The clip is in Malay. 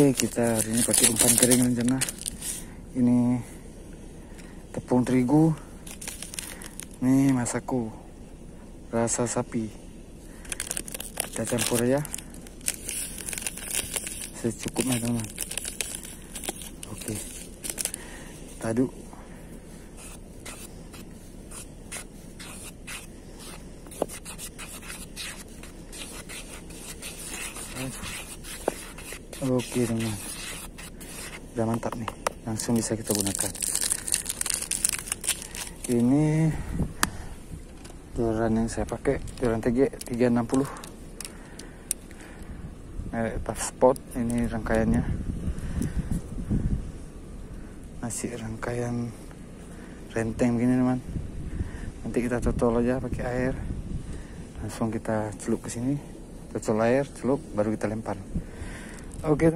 Oke, kita hari ini pakai umpan kering rencana. Ini tepung terigu, ini masako rasa sapi. Kita campur aja secukupnya teman. Oke, kita aduk. Oke teman, udah mantap nih, langsung bisa kita gunakan. Ini joran yang saya pakai, joran TG 360 merek Tough Spot. Ini rangkaiannya masih rangkaian renteng begini teman. Nanti kita totol aja pakai air, langsung kita celup ke sini, totol air, celup, baru kita lempar. Oke.